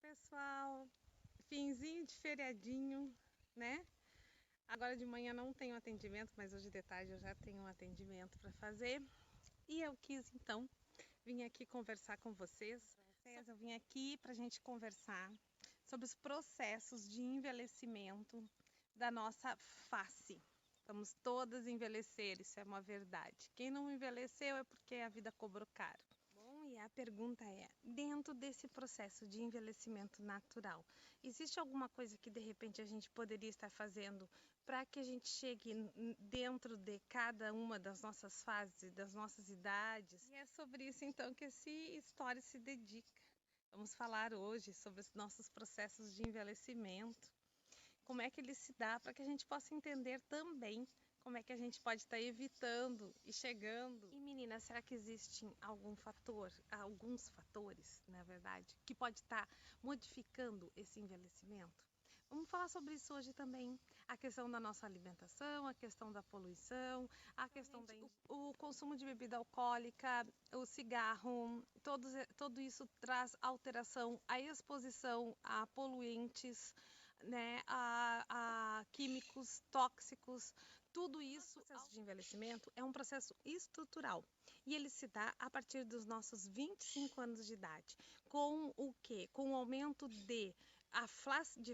Pessoal, finzinho de feriadinho, né? Agora de manhã não tenho atendimento, mas hoje de tarde eu já tenho um atendimento para fazer. E eu quis então vir aqui conversar com vocês. Eu vim aqui para a gente conversar sobre os processos de envelhecimento da nossa face. Vamos todas envelhecer, isso é uma verdade. Quem não envelheceu é porque a vida cobrou caro. E a pergunta é, dentro desse processo de envelhecimento natural, existe alguma coisa que de repente a gente poderia estar fazendo para que a gente chegue dentro de cada uma das nossas fases, das nossas idades? E é sobre isso então que esse História se dedica. Vamos falar hoje sobre os nossos processos de envelhecimento, como é que ele se dá, para que a gente possa entender também como é que a gente pode estar evitando e chegando. E meninas, será que existe alguns fatores, na verdade, que pode estar modificando esse envelhecimento? Vamos falar sobre isso hoje também. A questão da nossa alimentação, a questão da poluição, a questão o consumo de bebida alcoólica, o cigarro, tudo isso traz alteração, a exposição a poluentes, né, a químicos tóxicos. Tudo isso, o processo de envelhecimento é um processo estrutural e ele se dá a partir dos nossos 25 anos de idade, com o quê? Com o aumento de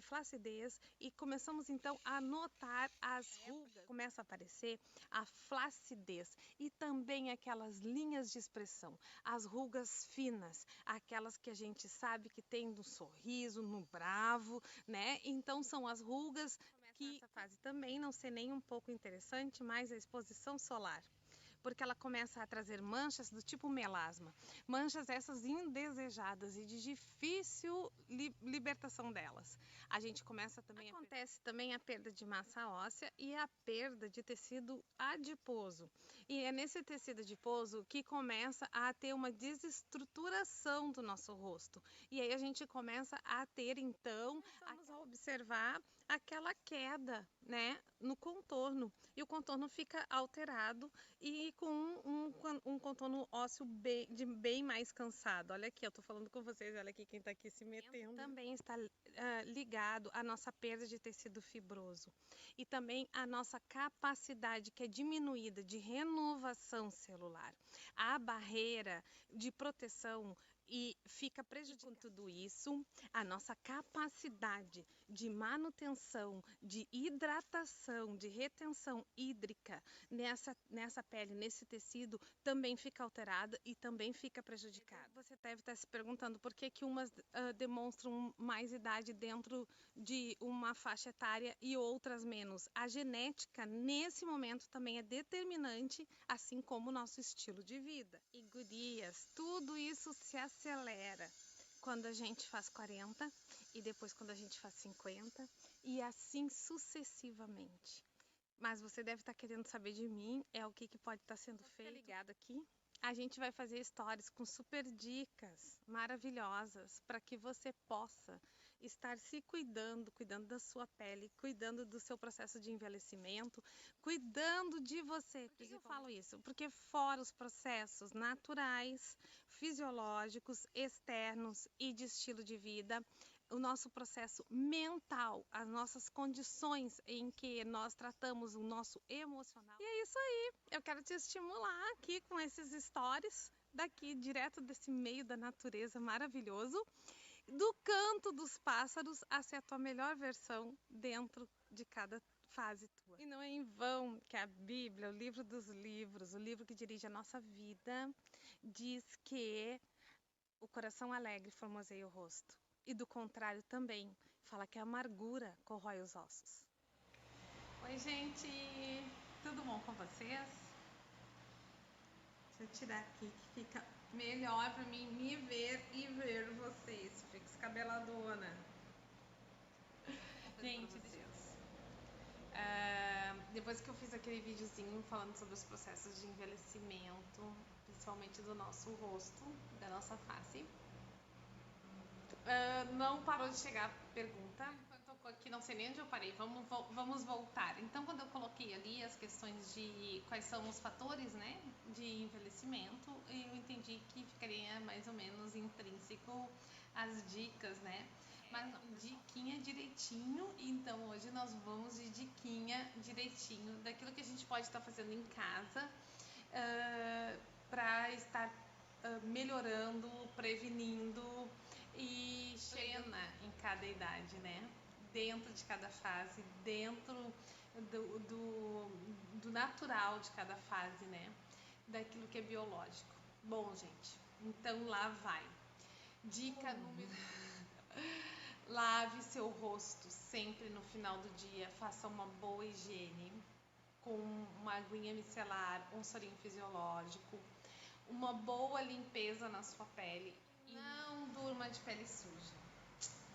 flacidez, e começamos então a notar as rugas, começa a aparecer a flacidez e também aquelas linhas de expressão, as rugas finas, aquelas que a gente sabe que tem no sorriso, no bravo, né? Então são as rugas que essa fase também não ser nem um pouco interessante, mas a exposição solar, porque ela começa a trazer manchas do tipo melasma, manchas essas indesejadas e de difícil libertação delas. A gente começa também acontece também a perda de massa óssea e a perda de tecido adiposo. E é nesse tecido adiposo que começa a ter uma desestruturação do nosso rosto. E aí a gente começa a ter então, começamos a observar aquela queda, né, no contorno. E o contorno fica alterado e com um contorno ósseo bem mais cansado. Olha aqui, eu tô falando com vocês, olha aqui quem tá aqui se metendo. Também está ligado à nossa perda de tecido fibroso e também a nossa capacidade, que é diminuída, de renovação celular. A barreira de proteção e fica prejudicando tudo isso, a nossa capacidade de manutenção, de hidratação, de retenção hídrica nessa pele, nesse tecido, também fica alterada e também fica prejudicada. Você deve estar se perguntando por que umas demonstram mais idade dentro de uma faixa etária e outras menos. A genética, nesse momento, também é determinante, assim como o nosso estilo de vida. E gurias, tudo isso se acelera quando a gente faz 40 e depois quando a gente faz 50 e assim sucessivamente. Mas você deve estar querendo saber de mim, é o que pode estar sendo feito. Fica ligado aqui. A gente vai fazer stories com super dicas maravilhosas para que você possa estar se cuidando, cuidando da sua pele, cuidando do seu processo de envelhecimento, cuidando de você. Por que eu falo isso? Porque fora os processos naturais, fisiológicos, externos e de estilo de vida, o nosso processo mental, as nossas condições em que nós tratamos o nosso emocional. E é isso aí, eu quero te estimular aqui com esses stories, daqui direto desse meio da natureza maravilhoso, do canto dos pássaros a ser a tua melhor versão dentro de cada fase tua. E não é em vão que a Bíblia, o livro dos livros, o livro que dirige a nossa vida, diz que o coração alegre formoseia o rosto. E do contrário também, fala que a amargura corrói os ossos. Oi, gente! Tudo bom com vocês? Deixa eu tirar aqui que fica melhor pra mim me ver e ver vocês. Fica escabeladona. Gente, depois que eu fiz aquele videozinho falando sobre os processos de envelhecimento, principalmente do nosso rosto, da nossa face, não parou de chegar pergunta. Enquanto eu Aqui não sei nem onde eu parei, vamos voltar. Então, quando eu coloquei ali as questões de quais são os fatores, né, de envelhecimento, eu entendi que ficaria mais ou menos intrínseco as dicas, né? Mas não, diquinha direitinho, então hoje nós vamos de diquinha direitinho daquilo que a gente pode estar fazendo em casa para estar melhorando, prevenindo e chegando em cada idade, né? Dentro de cada fase, dentro do natural de cada fase, né? Daquilo que é biológico. Bom, gente, então lá vai. Dica número. Lave seu rosto sempre no final do dia, faça uma boa higiene com uma aguinha micelar, um sorinho fisiológico, uma boa limpeza na sua pele e não durma de pele suja.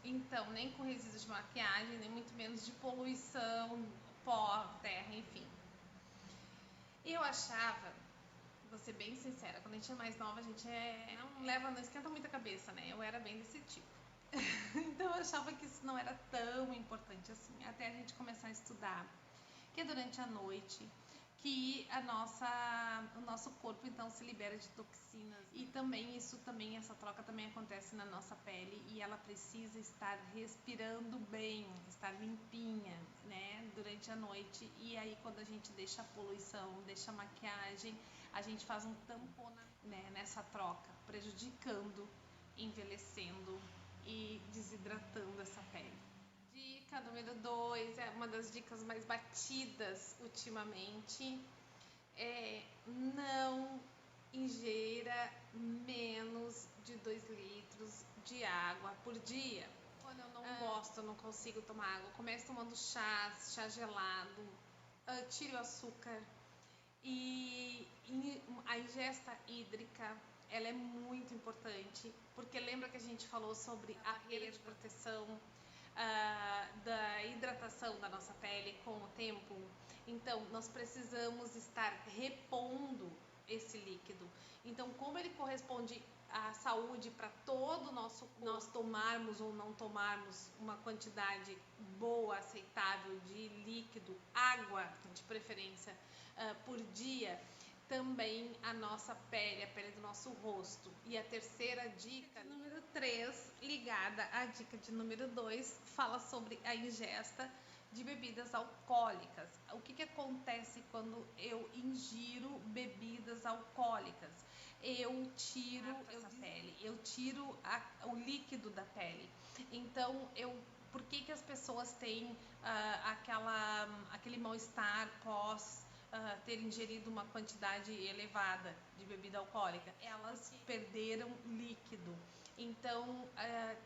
Então, nem com resíduos de maquiagem, nem muito menos de poluição, pó, terra, enfim. Eu achava, vou ser bem sincera, quando a gente é mais nova, a gente não esquenta muita cabeça, né? Eu era bem desse tipo. Então eu achava que isso não era tão importante assim, até a gente começar a estudar, que é durante a noite que o nosso corpo então se libera de toxinas e também essa troca também acontece na nossa pele e ela precisa estar respirando bem, estar limpinha, né, durante a noite. E aí quando a gente deixa a poluição, deixa a maquiagem, a gente faz um tampão, né, nessa troca, prejudicando, envelhecendo e desidratando essa pele. Dica número 2 é uma das dicas mais batidas ultimamente, é não ingera menos de 2 litros de água por dia. Quando eu não gosto, eu não consigo tomar água, comece tomando chá gelado, tire o açúcar. E a ingesta hídrica, ela é muito importante, porque lembra que a gente falou sobre a barreira de proteção da hidratação da nossa pele com o tempo? Então, nós precisamos estar repondo esse líquido. Então, como ele corresponde à saúde para todo o nosso corpo, nós tomarmos ou não tomarmos uma quantidade boa, aceitável de líquido, água de preferência, por dia, também a nossa pele, a pele do nosso rosto. E a terceira dica, número 3, ligada à dica de número 2, fala sobre a ingesta de bebidas alcoólicas. O que acontece quando eu ingiro bebidas alcoólicas? Eu tiro essa pele, eu tiro o líquido da pele. Então, por que as pessoas têm aquele mal-estar pós ter ingerido uma quantidade elevada de bebida alcoólica? Elas perderam líquido. Então,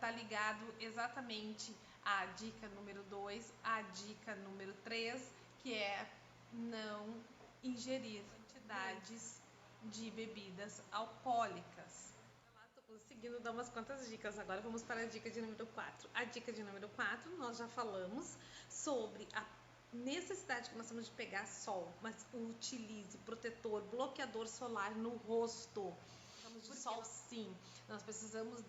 tá ligado exatamente a dica número 2, a dica número 3, que é não ingerir quantidades de bebidas alcoólicas. Estou conseguindo dar umas quantas dicas, agora vamos para a dica de número 4. A dica de número 4, nós já falamos sobre a necessidade que nós temos de pegar sol, mas utilize protetor, bloqueador solar no rosto. Precisamos de sol, sim. Nós precisamos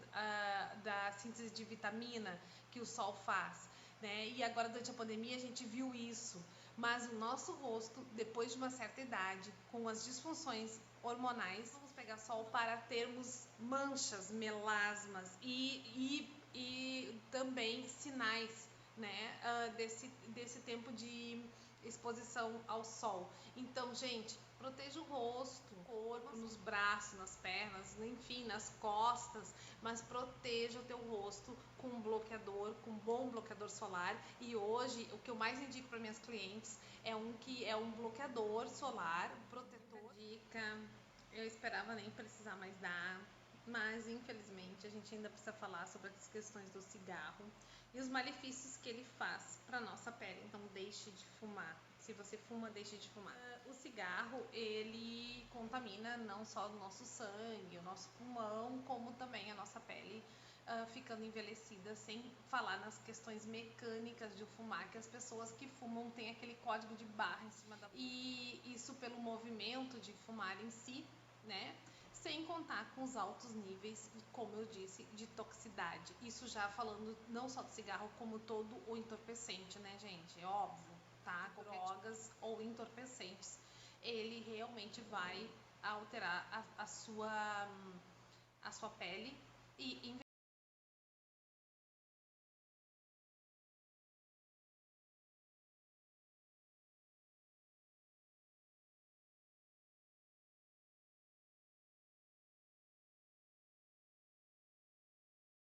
da síntese de vitamina que o sol faz, né? E agora, durante a pandemia, a gente viu isso. Mas o nosso rosto, depois de uma certa idade, com as disfunções hormonais, vamos pegar sol para termos manchas, melasmas e também sinais, né, desse tempo de exposição ao sol. Então, gente, proteja o rosto, o corpo, nos braços, nas pernas, enfim, nas costas, mas proteja o teu rosto com um bloqueador, com um bom bloqueador solar. E hoje, o que eu mais indico para minhas clientes é um bloqueador solar, protetor. Dica, eu esperava nem precisar mais dar, mas infelizmente a gente ainda precisa falar sobre as questões do cigarro e os malefícios que ele faz para nossa pele. Então deixe de fumar. Se você fuma, deixe de fumar. O cigarro, ele contamina não só o nosso sangue, o nosso pulmão, como também a nossa pele, ficando envelhecida, sem falar nas questões mecânicas de fumar, que as pessoas que fumam têm aquele código de barra em cima da boca. E isso pelo movimento de fumar em si, né? sem contar com os altos níveis, como eu disse, de toxicidade. Isso já falando não só do cigarro, como todo o entorpecente, né, gente? É óbvio, tá? Drogas ou entorpecentes, ele realmente vai alterar a sua pele e